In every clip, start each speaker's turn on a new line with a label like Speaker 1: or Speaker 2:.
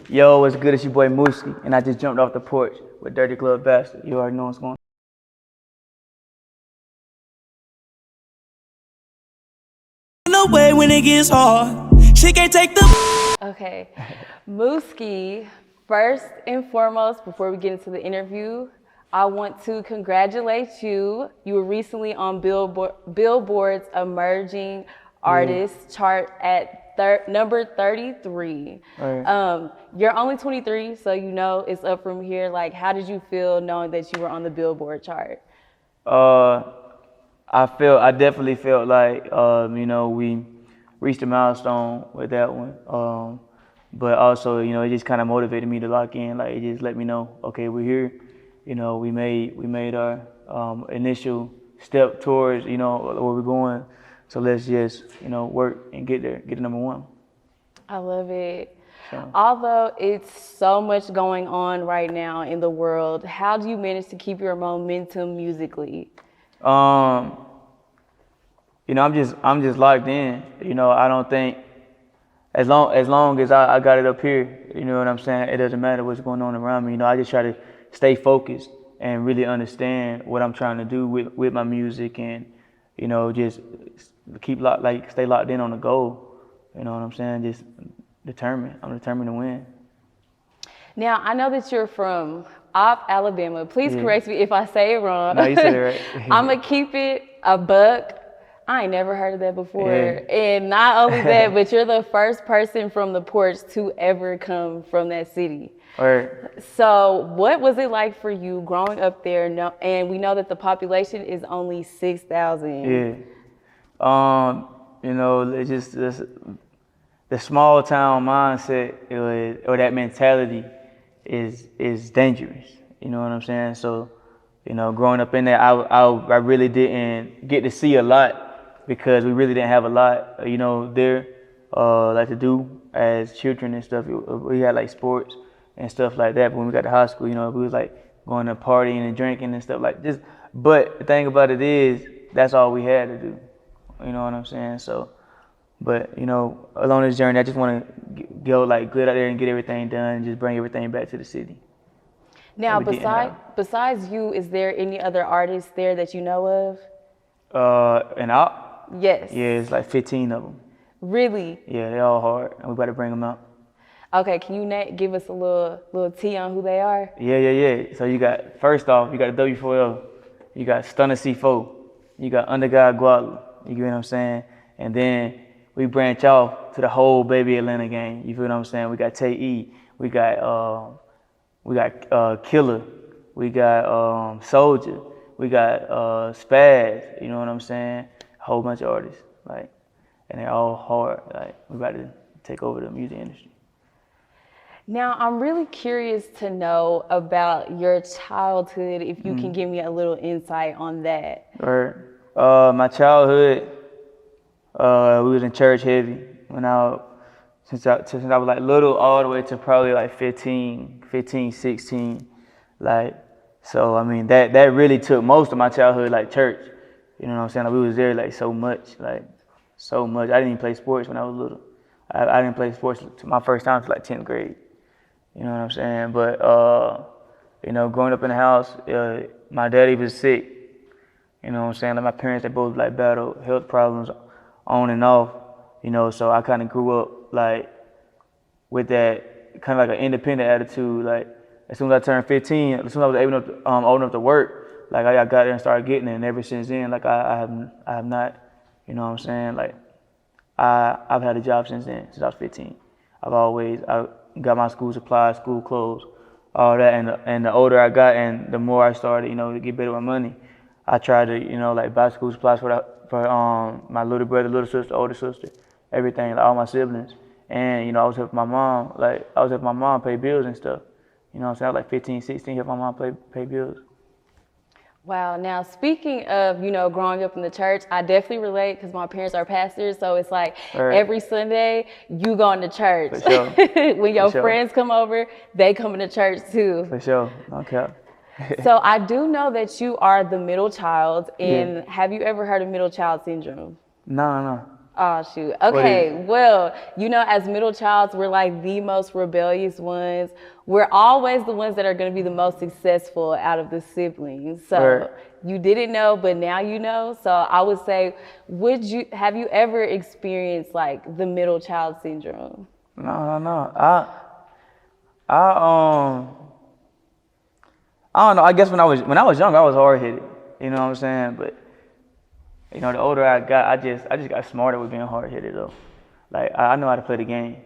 Speaker 1: Yo, what's good? It's your boy Mooski, and I just jumped off the porch with Dirty Glove Bastard. You already know what's going on.
Speaker 2: Away when it gets hard, she can't take the.
Speaker 3: Okay, Mooski, first and foremost, before we get into the interview, I want to congratulate you. You were recently on Billboard's Emerging Artists chart at number 33.
Speaker 1: Right.
Speaker 3: You're only 23, so you know it's up from here. Like, how did you feel knowing that you were on the Billboard chart?
Speaker 1: I definitely felt like, we reached a milestone with that one. But also, it just kind of motivated me to lock in. Like, it just let me know, okay, we're here. We made our initial step towards, where we're going. So let's just, work and get there, get to number one.
Speaker 3: I love it.
Speaker 1: So.
Speaker 3: Although it's so much going on right now in the world, how do you manage to keep your momentum musically?
Speaker 1: I'm just locked in. I don't think as long as I got it up here, you know what I'm saying, it doesn't matter what's going on around me. I just try to stay focused and really understand what I'm trying to do with my music, and just stay locked in on the goal. You know what I'm saying? Just determined. I'm determined to win.
Speaker 3: Now, I know that you're from Alabama. Please correct me if I say it wrong.
Speaker 1: No, you said it right.
Speaker 3: I'm going to keep it a buck. I ain't never heard of that before.
Speaker 1: Yeah.
Speaker 3: And not only that, but you're the first person from the Porch to ever come from that city.
Speaker 1: Right.
Speaker 3: So what was it like for you growing up there? And we know that the population is only 6,000.
Speaker 1: Yeah. It's just the small town mindset, or that mentality is dangerous. You know what I'm saying? So, growing up in there, I really didn't get to see a lot because we really didn't have a lot, there, like to do as children and stuff. We had like sports and stuff like that. But when we got to high school, we was like going to partying and drinking and stuff like this. But the thing about it is, that's all we had to do. You know what I'm saying? So, but along this journey, I just want to go like good out there and get everything done and just bring everything back to the city.
Speaker 3: Now, besides you, is there any other artists there that you know of?
Speaker 1: And out?
Speaker 3: Yes.
Speaker 1: Yeah, it's like 15 of them.
Speaker 3: Really?
Speaker 1: Yeah, they all hard, and we about to bring them out.
Speaker 3: Okay, can you give us a little tea on who they are?
Speaker 1: Yeah. So first off, you got W4L, you got Stunner C4, you got Under God Guala, you get what I'm saying? And then we branch off to the whole Baby Atlanta gang, you feel what I'm saying? We got Tay E, we got Killer, we got Soldier, we got Spaz, you know what I'm saying? A whole bunch of artists, and they're all hard. We're about to take over the music industry.
Speaker 3: Now, I'm really curious to know about your childhood, if you can give me a little insight on that.
Speaker 1: Right. My childhood, we was in church heavy since I was like little all the way to probably like 15, 16. So I mean that really took most of my childhood, like church. You know what I'm saying? We was there so much. I didn't even play sports when I was little. I didn't play sports my first time to 10th grade. You know what I'm saying? But growing up in the house, my daddy was sick. You know what I'm saying? My parents, they both battled health problems on and off. So I kind of grew up with that kind of an independent attitude. As soon as I turned 15, as soon as I was old enough to work, I got there and started getting it. And ever since then, I have not, you know what I'm saying? I've had a job since then, since I was 15. I got my school supplies, school clothes, all that. And the older I got and the more I started, to get better with money, I tried to, buy school supplies for my little brother, little sister, older sister, everything, all my siblings. And, I was helping my mom, pay bills and stuff. You know what I'm saying? I was 15, 16, helping my mom pay bills.
Speaker 3: Wow. Now, speaking of, growing up in the church, I definitely relate because my parents are pastors. So it's every Sunday you going to church.
Speaker 1: For sure.
Speaker 3: When your friends come over, they come into church too.
Speaker 1: For sure. Okay.
Speaker 3: So I do know that you are the middle child. And have you ever heard of middle child syndrome?
Speaker 1: No.
Speaker 3: Oh, shoot. Okay, well, you know, as middle childs, we're like the most rebellious ones. We're always the ones that are going to be the most successful out of the siblings. So
Speaker 1: Right.
Speaker 3: you didn't know, but now you know. So I would say, have you ever experienced like the middle child syndrome?
Speaker 1: No. I don't know. I guess when I was young, I was hard headed. You know what I'm saying? But you know, the older I got, I just got smarter with being hard headed though. Like I know how to play the game.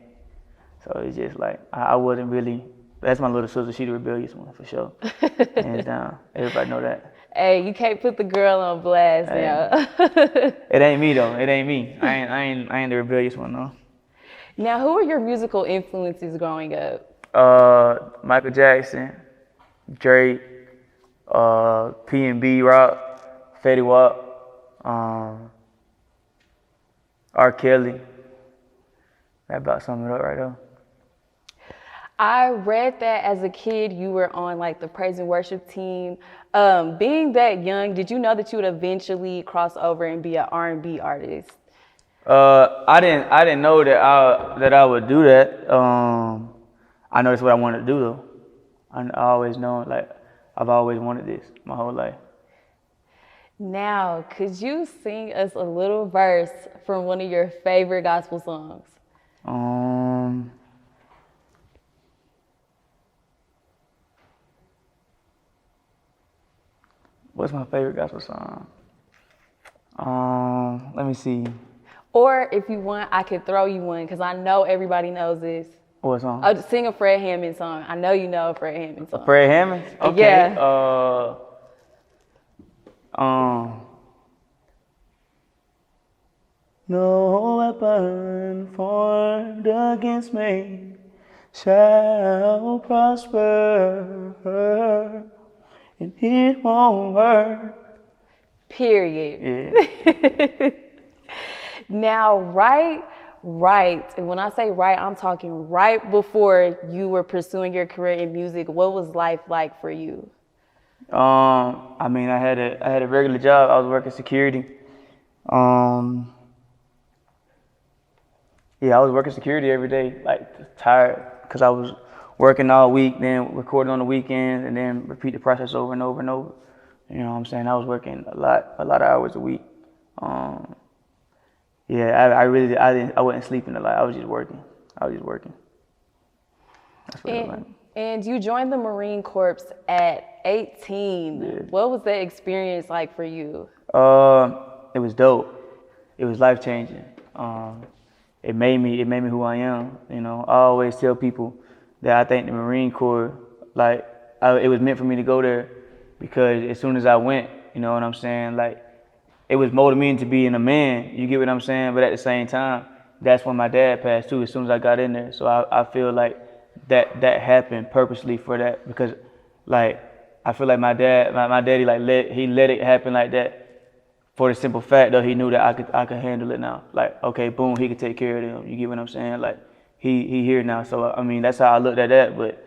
Speaker 1: So it's just like I wasn't really. That's my little sister. She the rebellious one for sure. Hands down. Everybody know that.
Speaker 3: Hey, you can't put the girl on blast
Speaker 1: Hey.
Speaker 3: now.
Speaker 1: It ain't me though. It ain't me. I ain't the rebellious one though.
Speaker 3: Now, who are your musical influences growing up?
Speaker 1: Michael Jackson, Drake, P&B Rock, Fetty Wap, R. Kelly. That about sums it up right there.
Speaker 3: I read that as a kid you were on like the praise and worship team. Being that young, did you know that you would eventually cross over and be an R&B artist?
Speaker 1: I didn't know that I would do that. I know that's what I wanted to do though. I always known, like I've always wanted this my whole life.
Speaker 3: Now, could you sing us a little verse from one of your favorite gospel songs?
Speaker 1: What's my favorite gospel song? Let me see.
Speaker 3: Or if you want, I could throw you one because I know everybody knows this.
Speaker 1: What song?
Speaker 3: Oh, sing a Fred Hammond song. I know you know a Fred Hammond song.
Speaker 1: Fred Hammond? Okay.
Speaker 3: Yeah.
Speaker 1: No weapon formed against me shall prosper, and it won't hurt.
Speaker 3: Period.
Speaker 1: Yeah.
Speaker 3: Now, right, and when I say right, I'm talking right before you were pursuing your career in music. What was life like for you?
Speaker 1: I mean, I had a regular job. I was working security. Yeah, I was working security every day, like tired, because I was working all week, then recording on the weekends, and then repeat the process over and over and over. You know what I'm saying? I was working a lot of hours a week. Yeah, I wasn't sleeping a lot. I was just working. That's what it was like.
Speaker 3: And you joined the Marine Corps at 18.
Speaker 1: Yeah.
Speaker 3: What was that experience like for you?
Speaker 1: It was dope. It was life changing. It made me who I am. You know, I always tell people that I think the Marine Corps, like, it was meant for me to go there because as soon as I went, you know what I'm saying, like, it was molding me into being a man. You get what I'm saying? But at the same time, that's when my dad passed too. As soon as I got in there, so I feel like that happened purposely for that because, like, I feel like my daddy like let it happen like that. For the simple fact though, he knew that I could handle it now. Like, okay, boom, he could take care of them. You get what I'm saying? Like, he here now. So I mean, that's how I looked at that. But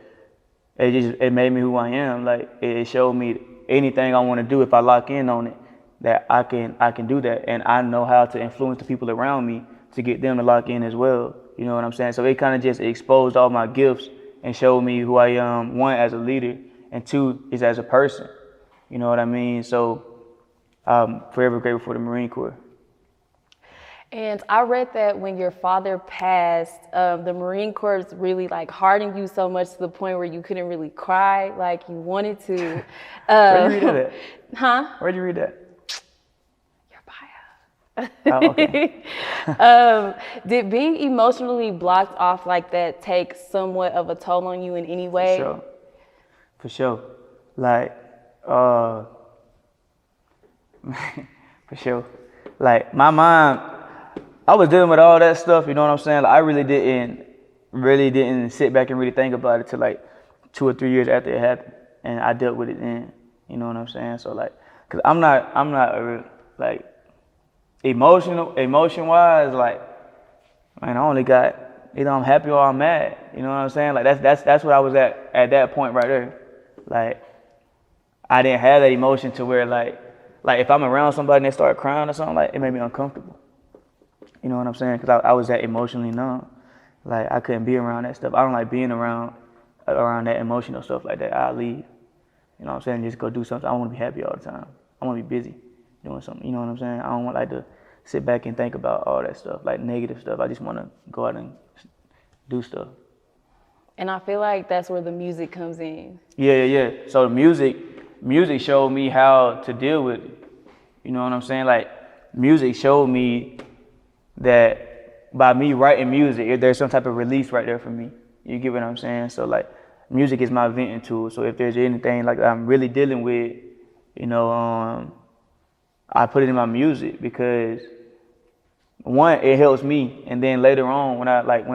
Speaker 1: it made me who I am. Like, it showed me anything I want to do if I lock in on it, that I can do that, and I know how to influence the people around me to get them to lock in as well. You know what I'm saying? So it kind of just exposed all my gifts and showed me who I am. One, as a leader, and two, is as a person. You know what I mean? So I'm forever grateful for the Marine Corps.
Speaker 3: And I read that when your father passed, the Marine Corps really like hardened you so much to the point where you couldn't really cry like you wanted to.
Speaker 1: Where'd you read that?
Speaker 3: Huh?
Speaker 1: Where'd you read that?
Speaker 3: Your bio.
Speaker 1: Oh, okay.
Speaker 3: Did being emotionally blocked off like that take somewhat of a toll on you in any way?
Speaker 1: For sure. Like, for sure. Like, my mom, I was dealing with all that stuff, you know what I'm saying? Like, I really didn't sit back and really think about it till like 2 or 3 years after it happened, and I dealt with it then. You know what I'm saying? So like, cause I'm not like emotion wise, like, man, I only got, either I'm happy or I'm mad. You know what I'm saying? Like that's what I was at that point right there. Like, I didn't have that emotion to where like if I'm around somebody and they start crying or something, like, it made me uncomfortable. You know what I'm saying? Because I was that emotionally numb. Like, I couldn't be around that stuff. I don't like being around that emotional stuff like that. I'll leave. You know what I'm saying? Just go do something. I don't want to be happy all the time. I want to be busy doing something. You know what I'm saying? I don't want like to sit back and think about all that stuff, like negative stuff. I just want to go out and do stuff.
Speaker 3: And I feel like that's where the music comes in.
Speaker 1: Yeah. So the music showed me how to deal with it. You know what I'm saying? Like, music showed me that by me writing music, there's some type of release right there for me. You get what I'm saying? So like, music is my venting tool. So if there's anything like I'm really dealing with, you know, I put it in my music because one, it helps me, and then later on when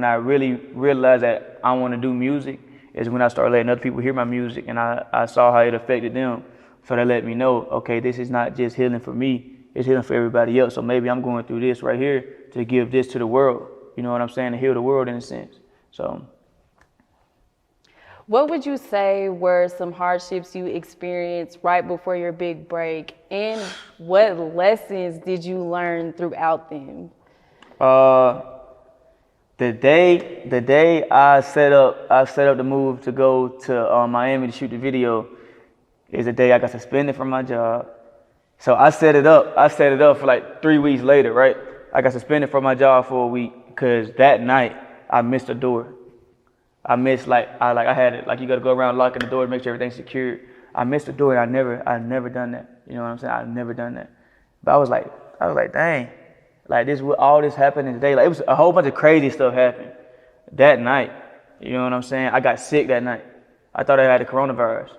Speaker 1: I really realized that I want to do music is when I started letting other people hear my music, and I saw how it affected them. So they let me know, okay, this is not just healing for me, it's healing for everybody else. So maybe I'm going through this right here to give this to the world. You know what I'm saying? To heal the world in a sense. So.
Speaker 3: What would you say were some hardships you experienced right before your big break, and what lessons did you learn throughout them?
Speaker 1: The day I set up the move to go to Miami to shoot the video is the day I got suspended from my job. So I set it up for like 3 weeks later, right? I got suspended from my job for a week because that night I missed a door. I missed I had it, like you gotta go around locking the door to make sure everything's secured. I missed the door and I never done that. You know what I'm saying? I've never done that. But I was like, dang, like all this happened in the day. Like, it was a whole bunch of crazy stuff happened that night. You know what I'm saying? I got sick that night. I thought I had the coronavirus.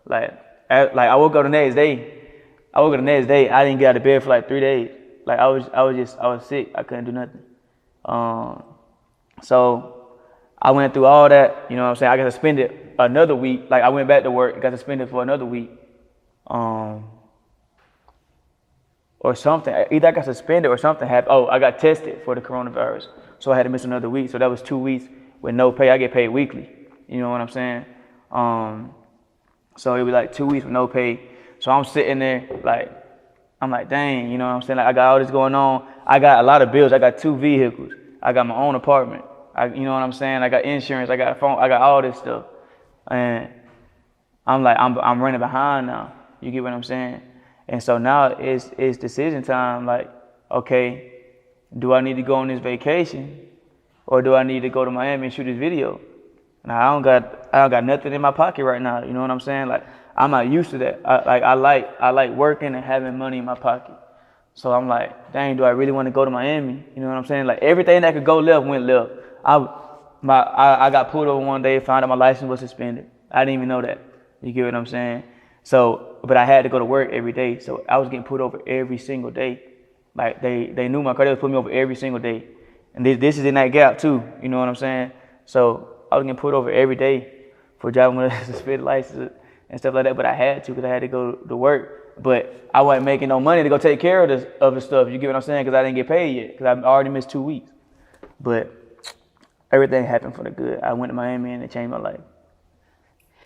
Speaker 1: I woke up the next day. I didn't get out of bed for like 3 days. Like, I was sick. I couldn't do nothing. So I went through all that, you know what I'm saying? I got suspended another week. Like, I went back to work, got suspended for another week. Or something. Either I got suspended or something happened. Oh, I got tested for the coronavirus. So I had to miss another week. So that was 2 weeks with no pay. I get paid weekly. You know what I'm saying? So it was like 2 weeks with no pay. So I'm sitting there I'm like, dang, you know what I'm saying? Like, I got all this going on. I got a lot of bills. I got 2 vehicles. I got my own apartment. You know what I'm saying? I got insurance, I got a phone, I got all this stuff. And I'm like, I'm running behind now. You get what I'm saying? And so now it's decision time. Like, okay, do I need to go on this vacation or do I need to go to Miami and shoot this video? Now I don't got nothing in my pocket right now. You know what I'm saying? Like, I'm not used to that. I like working and having money in my pocket. So I'm like, dang, do I really want to go to Miami? You know what I'm saying? Like, everything that could go left went left. I got pulled over one day, found out my license was suspended. I didn't even know that. You get what I'm saying? So, but I had to go to work every day. So I was getting pulled over every single day. Like, they knew my car, they was putting me over every single day. And this is in that gap too, you know what I'm saying? So I was getting pulled over every day for driving with a suspended license and stuff like that. But I had to, because I had to go to work. But I wasn't making no money to go take care of the stuff. You get what I'm saying? Because I didn't get paid yet, because I already missed 2 weeks. But everything happened for the good. I went to Miami and it changed my life.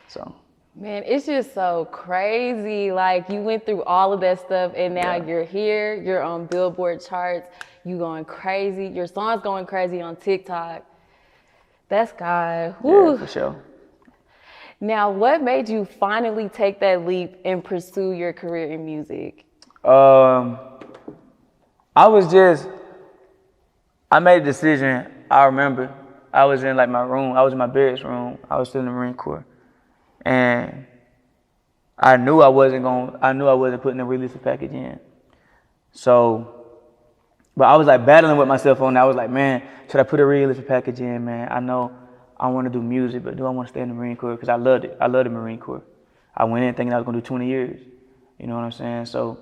Speaker 1: So.
Speaker 3: Man, it's just so crazy. Like, you went through all of that stuff and now you're here, you're on Billboard charts, you going crazy, your song's going crazy on TikTok. That's God. Whew.
Speaker 1: Yeah, for sure.
Speaker 3: Now, what made you finally take that leap and pursue your career in music?
Speaker 1: I made a decision. I remember I was in my room. I was in my parents' room. I was still in the Marine Corps. And I knew I wasn't putting the release package in. So, but I was battling with myself on that. I was like, man, should I put a release package in, man? I know I want to do music, but do I want to stay in the Marine Corps? Because I loved it. I loved the Marine Corps. I went in thinking I was going to do 20 years. You know what I'm saying? So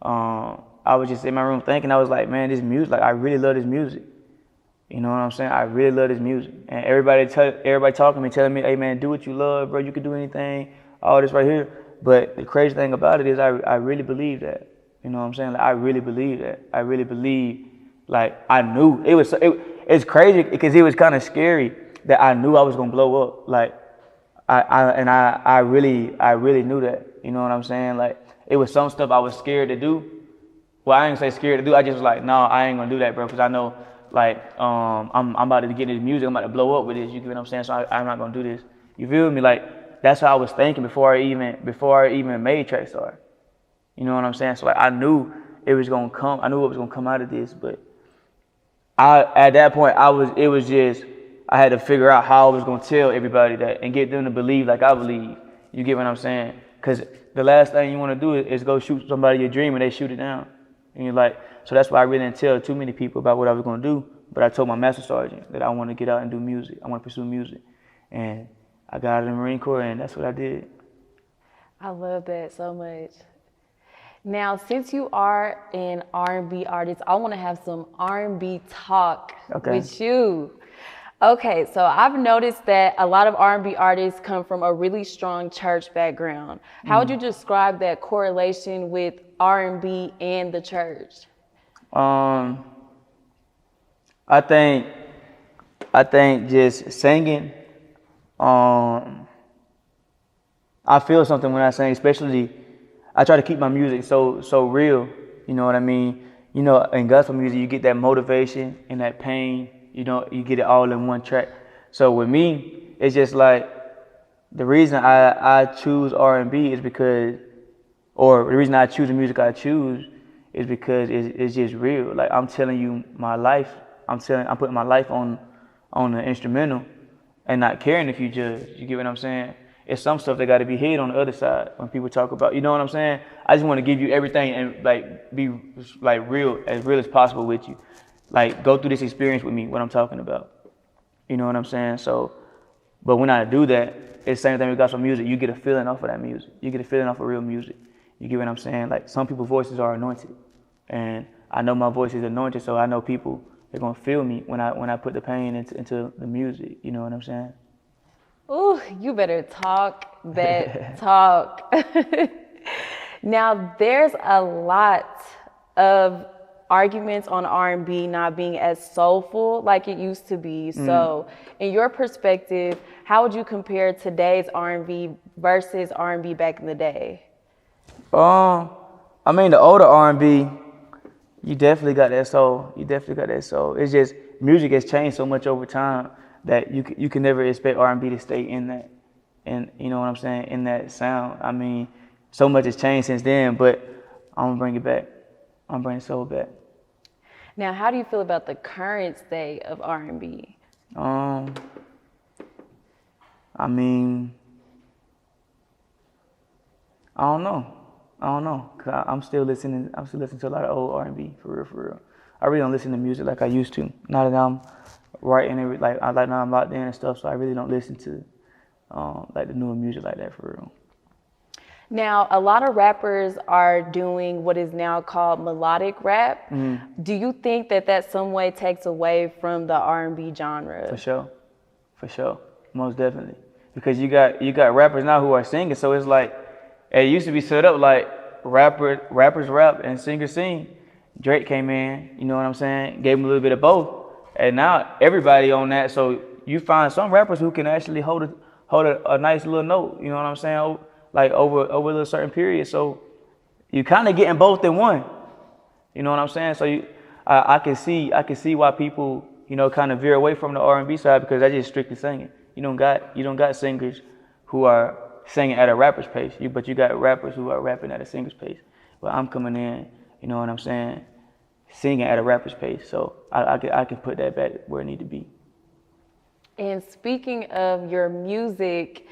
Speaker 1: I was just in my room thinking, I was like, man, this music, I really love this music. You know what I'm saying? I really love this music. And everybody talking to me, telling me, hey, man, do what you love, bro. You can do anything, all this right here. But the crazy thing about it is I really believe that. You know what I'm saying? I really believe that. I really believe, I knew. It's crazy because it was kind of scary that I knew I was going to blow up. I really knew that. You know what I'm saying? It was some stuff I was scared to do. well, I ain't say scared to do. I just was like, no, I ain't gonna do that, bro, because I know, like, I'm about to get into music. I'm about to blow up with this. You get what I'm saying? So I'm not gonna do this. You feel me? Like, that's how I was thinking before I even made Track Star. You know what I'm saying? So like, I knew it was gonna come. I knew what was gonna come out of this, but at that point, it was just, I had to figure out how I was gonna tell everybody that and get them to believe like I believe. You get what I'm saying? Because the last thing you want to do is go shoot somebody your dream and they shoot it down. And you're like, so that's why I really didn't tell too many people about what I was gonna do. But I told my master sergeant that I want to get out and do music. I want to pursue music, and I got out of the Marine Corps, and that's what I did.
Speaker 3: I love that so much. Now, since you are an R&B artist, I want to have some R&B talk with you. Okay, so I've noticed that a lot of R&B artists come from a really strong church background. How would you describe that correlation with R&B and the church?
Speaker 1: I think just singing. I feel something when I sing, especially. I try to keep my music so real. You know what I mean? You know, in gospel music, you get that motivation and that pain. You know, you get it all in one track. So with me, it's just like the reason I choose R&B is because, or the reason I choose the music I choose is because it's just real. Like, I'm telling you my life. I'm putting my life on the instrumental and not caring if you judge. You get what I'm saying? It's some stuff that got to be hid on the other side when people talk about, you know what I'm saying? I just want to give you everything and like be like real as possible with you. Like, go through this experience with me, what I'm talking about. You know what I'm saying? So, but when I do that, it's the same thing with gospel music. You get a feeling off of that music. You get a feeling off of real music. You get what I'm saying? Like, some people's voices are anointed, and I know my voice is anointed, so I know people, they're gonna feel me when I put the pain into the music. You know what I'm saying?
Speaker 3: Ooh, you better talk that talk. Now, there's a lot of arguments on R&B not being as soulful like it used to be. So, in your perspective, how would you compare today's R&B versus R&B back in the day?
Speaker 1: I mean, the older R&B, you definitely got that soul. It's just music has changed so much over time that you can never expect R&B to stay in that, and you know what I'm saying, in that sound. I mean, so much has changed since then, but I'm gonna bring it back. I'm bringing soul back.
Speaker 3: Now, how do you feel about the current state of R&B?
Speaker 1: I mean, I don't know. 'Cause I'm still listening to a lot of old R&B, for real. I really don't listen to music like I used to. Now that I'm writing now I'm locked in and stuff, so I really don't listen to like the newer music like that, for real.
Speaker 3: Now, a lot of rappers are doing what is now called melodic rap. Do you think that some way takes away from the R&B genre? For sure, most definitely. Because you got rappers now who are singing, so it's like, it used to be set up like rappers rap and singers sing. Drake came in, you know what I'm saying, gave him a little bit of both, and now everybody on that. So you find some rappers who can actually hold a nice little note, you know what I'm saying, like over a little certain period. So you kind of getting both in one, you know what I'm saying. So I can see why people, you know, kind of veer away from the R&B side, because that's just strictly singing. You don't got singers who are singing at a rapper's pace, but you got rappers who are rapping at a singer's pace. But I'm coming in, you know what I'm saying, singing at a rapper's pace. So I can put that back where it need to be. And speaking of your music,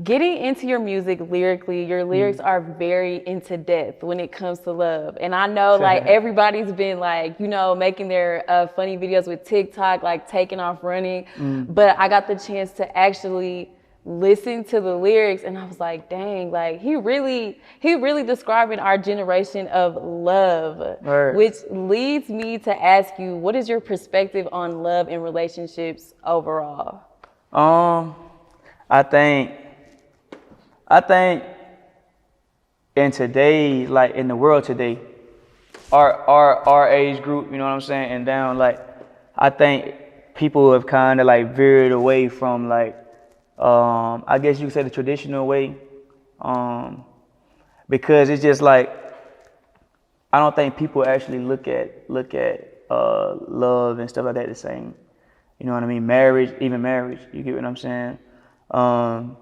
Speaker 3: getting into your music lyrically, your lyrics are very into depth when it comes to love. And I know like everybody's been like, you know, making their funny videos with TikTok, like taking off running. But I got the chance to actually listen to the lyrics, and I was like, dang, like he really describing our generation of love. Right. Which leads me to ask you, what is your perspective on love and relationships overall? I think in today's, like in the world today, our age group, you know what I'm saying, and down, like I think people have kind of like veered away from like, I guess you could say the traditional way, because it's just like
Speaker 1: I don't think people actually look at love and stuff like that the same. You know what I mean? Marriage, even marriage. You get what I'm saying? Or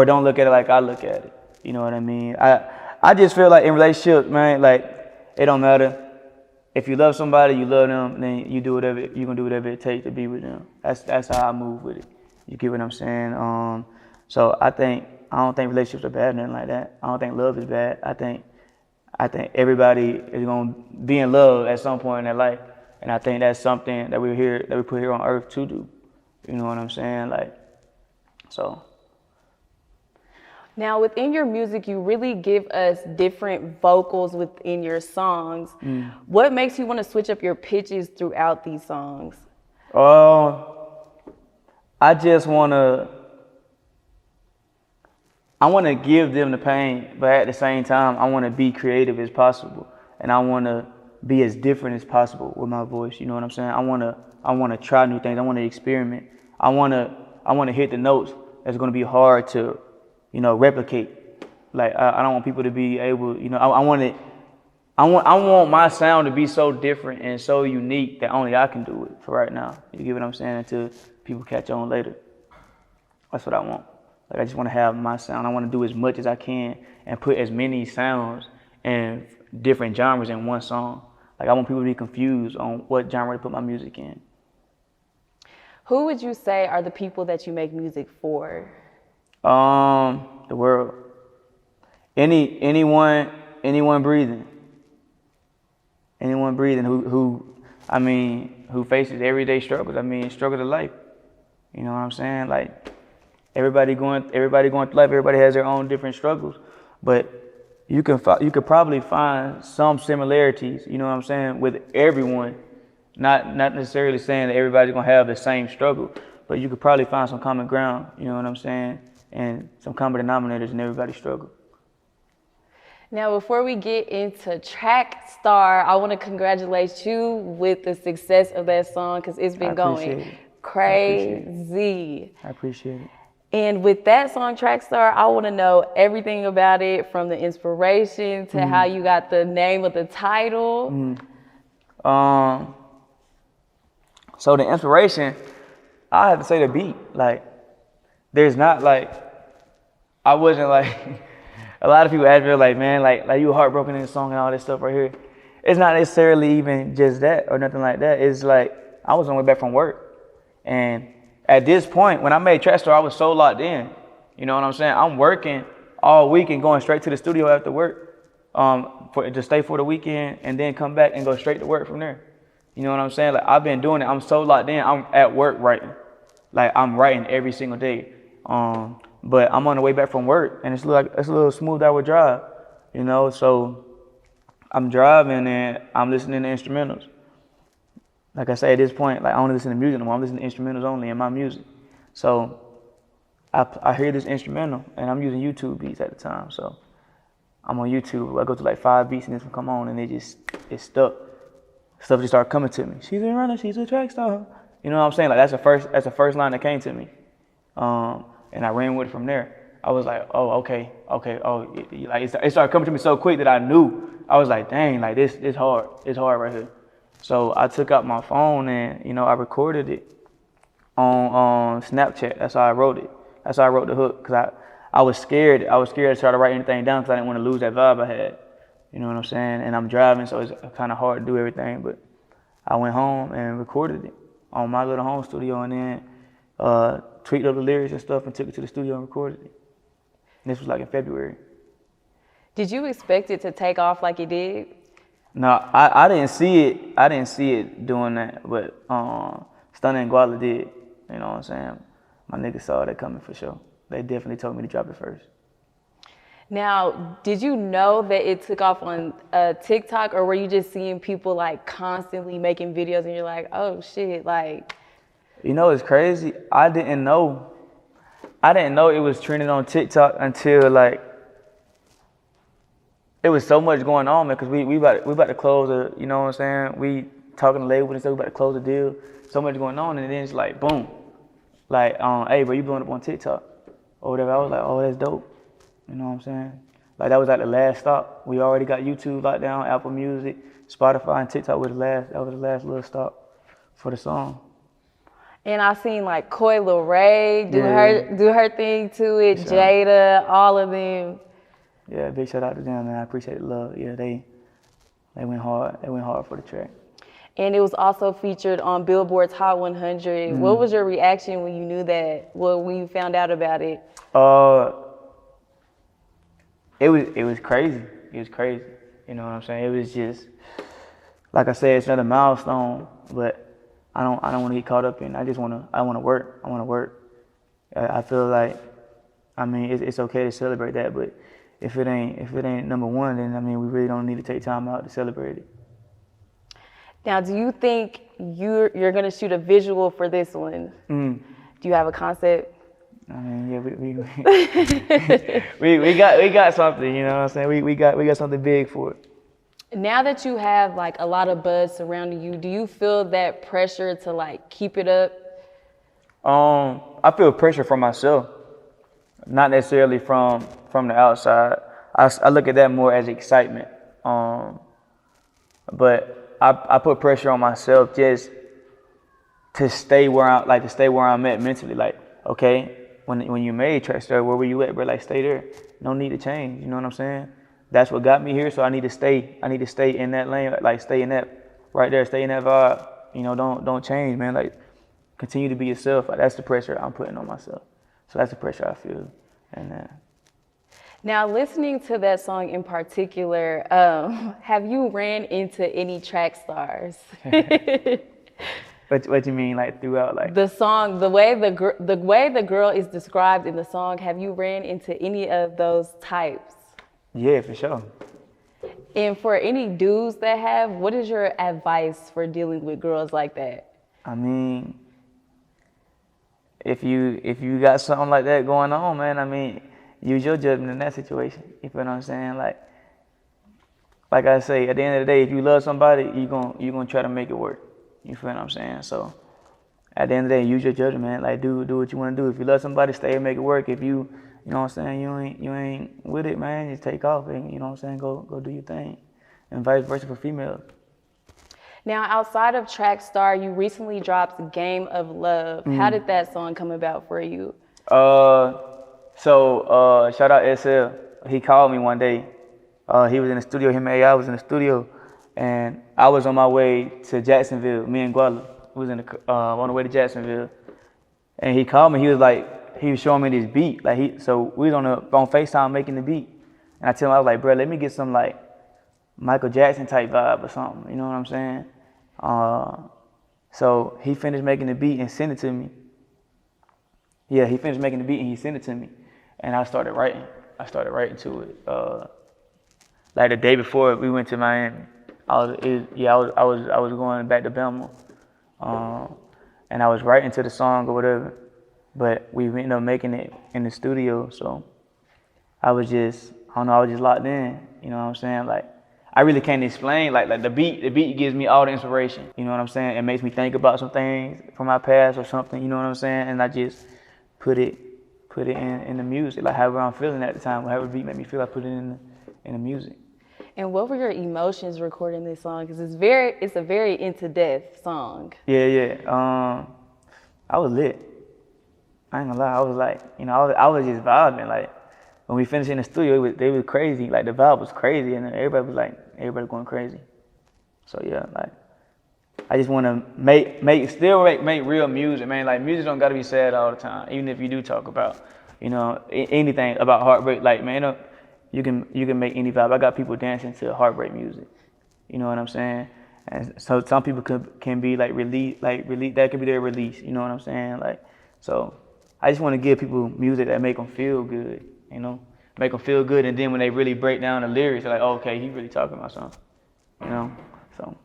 Speaker 1: don't look at it like I look at it. You know what I mean? I just feel like in relationships, man, like it don't matter. If you love somebody, you love them, then you gonna do whatever it takes to be with them. That's how I move with it. You get what I'm saying? So I don't think relationships are bad or nothing like that. I don't think love is bad. I think everybody is gonna be in love at some point in their life, and I think that's something that we put here on earth to do. You know what I'm saying? Like, so.
Speaker 3: Now, within your music, you really give us different vocals within your songs. What makes you want to switch up your pitches throughout these songs?
Speaker 1: I just I want to give them the pain, but at the same time, I want to be creative as possible, and I want to be as different as possible with my voice. You know what I'm saying? I want to try new things. I want to experiment. I want to hit the notes that's going to be hard to, replicate. Like I don't want people to be able, I want my sound to be so different and so unique that only I can do it for right now. You get what I'm saying? Until people catch on later. That's what I want. Like I just want to have my sound. I want to do as much as I can and put as many sounds and different genres in one song. Like I want people to be confused on what genre to put my music in.
Speaker 3: Who would you say are the people that you make music for?
Speaker 1: The world. Anyone breathing. Anyone breathing who faces everyday struggles. Struggles of life. You know what I'm saying? Like everybody going through life. Everybody has their own different struggles, but you could probably find some similarities. You know what I'm saying, with everyone. Not necessarily saying that everybody's gonna have the same struggle, but you could probably find some common ground. You know what I'm saying, and some common denominators in everybody's struggle.
Speaker 3: Now, before we get into Track Star, I want to congratulate you with the success of that song because it's been going crazy.
Speaker 1: I appreciate it.
Speaker 3: And with that song, Track Star, I want to know everything about it, from the inspiration to how you got the name of the title.
Speaker 1: So the inspiration, I have to say the beat. Like, there's not like, I wasn't like, a lot of people ask me like, man, like you heartbroken in the song and all this stuff right here. It's not necessarily even just that or nothing like that. It's like, I was on my way back from work. And at this point, when I made Track Star, I was so locked in. You know what I'm saying? I'm working all week and going straight to the studio after work to stay for the weekend and then come back and go straight to work from there. You know what I'm saying? Like, I've been doing it. I'm so locked in. I'm at work writing. Like, I'm writing every single day. But I'm on the way back from work, and it's a little smooth out with drive, So I'm driving and I'm listening to instrumentals. Like I say, at this point, like I don't listen to music anymore. I'm listening to instrumentals only in my music. So I hear this instrumental, and I'm using YouTube beats at the time. So I'm on YouTube. I go to like 5 beats, and this will come on, and it's stuck. Stuff just started coming to me. She's a runner. She's a track star. You know what I'm saying? Like that's the first line that came to me. And I ran with it from there. I was like, oh, okay. Oh, like it started coming to me so quick that I knew. I was like, dang, like this hard. It's hard right here. So I took out my phone and, I recorded it on Snapchat. That's how I wrote it. That's how I wrote the hook. Cause I was scared. I was scared to try to write anything down because I didn't want to lose that vibe I had. You know what I'm saying? And I'm driving, so it's kind of hard to do everything. But I went home and recorded it on my little home studio, and then tweaked up the lyrics and stuff and took it to the studio and recorded it. And this was like in February. Did you expect it to take off like it did? No, I didn't see it. I didn't see it doing that, but Stunna and Guala did. You know what I'm saying? My niggas saw that coming for sure. They definitely told me to drop it first. Now, did you know that it took off on TikTok, or were you just seeing people like constantly making videos and you're like, oh shit, like? It's crazy. I didn't know it was trending on TikTok until like, it was so much going on, man, because we about to close you know what I'm saying? We talking to label and stuff, we about to close the deal. So much going on, and then it's like, boom. Like, hey, bro, you blowing up on TikTok or whatever. I was like, oh, that's dope. You know what I'm saying? Like that was like the last stop. We already got YouTube locked down, Apple Music, Spotify, and TikTok was the last. That was the last little stop for the song.
Speaker 3: And I seen like Coi Leray do
Speaker 1: Yeah.
Speaker 3: her thing to it,
Speaker 1: Sure.
Speaker 3: Jada, all of them.
Speaker 1: Yeah, big shout out to them, man. I appreciate the love. Yeah, they went hard. They went hard for the track.
Speaker 3: And it was also featured on Billboard's Hot 100. What was your reaction when you knew that? Well, when you found out about it?
Speaker 1: It was crazy. It was crazy. You know what I'm saying? It was just, like I said, it's another milestone. But I don't want to get caught up in. I want to work. I want to work. I feel like, I mean, it's okay to celebrate that, but if it ain't number one, then I mean, we really don't need to take time out to celebrate it.
Speaker 3: Now, do you think you're gonna shoot a visual for this one? Do you have a concept?
Speaker 1: I mean, yeah, we got something. You know what I'm saying? We got something big for it.
Speaker 3: Now that you have like a lot of buzz surrounding you, do you feel that pressure to like keep it up?
Speaker 1: I feel pressure from myself, not necessarily from the outside. I look at that more as excitement. But I put pressure on myself just to stay where I'm at mentally. Like, okay, when you made Track Star, where were you at, bro? Like, stay there. No need to change. You know what I'm saying? That's what got me here, so I need to stay. I need to stay in that lane, like stay in that right there, stay in that vibe. You know, don't change, man. Like, continue to be yourself. Like, that's the pressure I'm putting on myself. So that's the pressure I feel. And
Speaker 3: Now, listening to that song in particular, have you ran into any track stars?
Speaker 1: what you mean, like throughout, like
Speaker 3: the song, the way the girl is described in the song? Have you ran into any of those types?
Speaker 1: Yeah, for sure.
Speaker 3: And for any dudes that have, what is your advice for dealing with girls like that?
Speaker 1: I mean, if you got something like that going on, man, I mean, use your judgment in that situation. You feel what I'm saying? Like I say, at the end of the day, if you love somebody, you gonna try to make it work. You feel what I'm saying? So at the end of the day, use your judgment, man. Like do what you want to do. If you love somebody, stay and make it work. If you know what I'm saying, you ain't with it, man, just take off and you know what I'm saying, go do your thing. And vice versa for females. Now,
Speaker 3: outside of Track Star, you recently dropped Game of Love. How did that song come about for you?
Speaker 1: So shout out SL. He called me one day. He was in the studio. Him and AI was in the studio, and I was on my way to Jacksonville. Me and Guala was on the way to Jacksonville, and he called me. He was showing me this beat. So we was on FaceTime making the beat, and I tell him, I was like, bro, let me get some like Michael Jackson type vibe or something. You know what I'm saying? So he finished making the beat and sent it to me. Yeah, he finished making the beat and he sent it to me. And I started writing. To it. Like the day before we went to Miami, I was going back to Belmont, and I was writing to the song or whatever. But we ended up making it in the studio, so I was just locked in. You know what I'm saying? Like I really can't explain. Like the beat gives me all the inspiration. You know what I'm saying? It makes me think about some things from my past or something. You know what I'm saying? And I just put it in the music, like however I'm feeling at the time, whatever beat made me feel, I put it in the music.
Speaker 3: And what were your emotions recording this song? Because it's a very into depth song.
Speaker 1: Yeah. I was lit. I ain't gonna lie. I was like, I was just vibing. Like when we finished in the studio, they was crazy. Like the vibe was crazy, and everybody going crazy. So yeah, like I just want to make real music, man. Like music don't gotta be sad all the time. Even if you do talk about, anything about heartbreak, like man, you can make any vibe. I got people dancing to heartbreak music. You know what I'm saying? And so some people can be like release. That could be their release. You know what I'm saying? Like so, I just want to give people music that make them feel good. Make them feel good, and then when they really break down the lyrics, they're like, oh, okay, he really talking about something. So.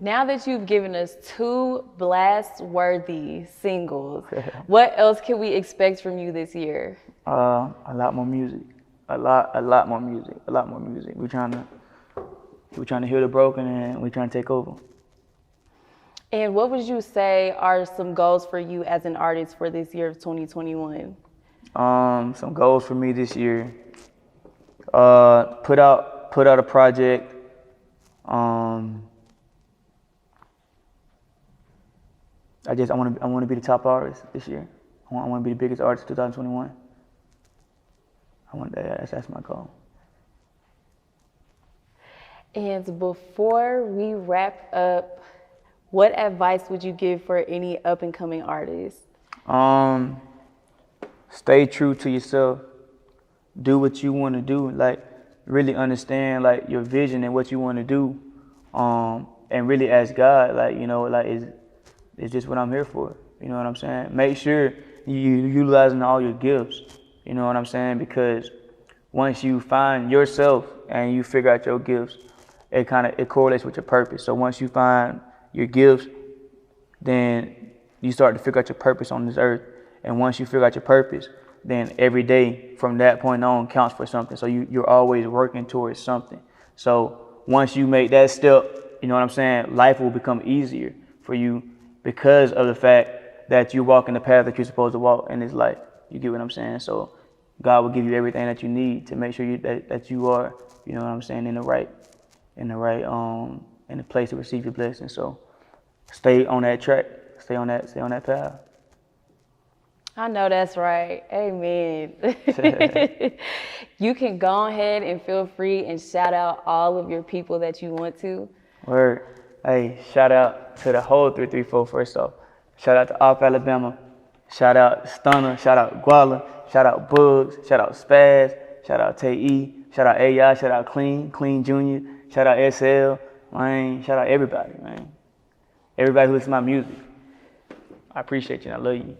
Speaker 3: Now that you've given us 2 blast-worthy singles, what else can we expect from you this year?
Speaker 1: A lot more music. A lot more music. We're trying to heal the broken, and we're trying to take over.
Speaker 3: And what would you say are some goals for you as an artist for this year of 2021?
Speaker 1: Some goals for me this year. Put out a project. I want to be the top artist this year. I want to be the biggest artist 2021. That's my goal.
Speaker 3: And before we wrap up, what advice would you give for any up and coming artists?
Speaker 1: Stay true to yourself. Do what you want to do. Like, really understand like your vision and what you want to do. And really ask God, like, you know, like, is this what I'm here for? You know what I'm saying? Make sure you utilizing all your gifts. You know what I'm saying? Because once you find yourself and you figure out your gifts, it correlates with your purpose. So once you find your gifts, then you start to figure out your purpose on this earth. And once you figure out your purpose, then every day from that point on counts for something. So you're always working towards something. So once you make that step, you know what I'm saying, life will become easier for you because of the fact that you walk in the path that you're supposed to walk in this life. You get what I'm saying? So God will give you everything that you need to make sure that you are, you know what I'm saying, in the place to receive your blessing. So stay on that track, stay on that path.
Speaker 3: I know that's right. Amen. You can go ahead and feel free and shout out all of your people that you want to.
Speaker 1: Word. Hey, shout out to the whole 334 first off. Shout out to Off Alabama. Shout out Stunner. Shout out Guala. Shout out Bugs. Shout out Spaz. Shout out Tay. Shout out AI. Shout out Clean Jr. Shout out SL. Man, shout out everybody, man. Everybody who listens to my music. I appreciate you and I love you.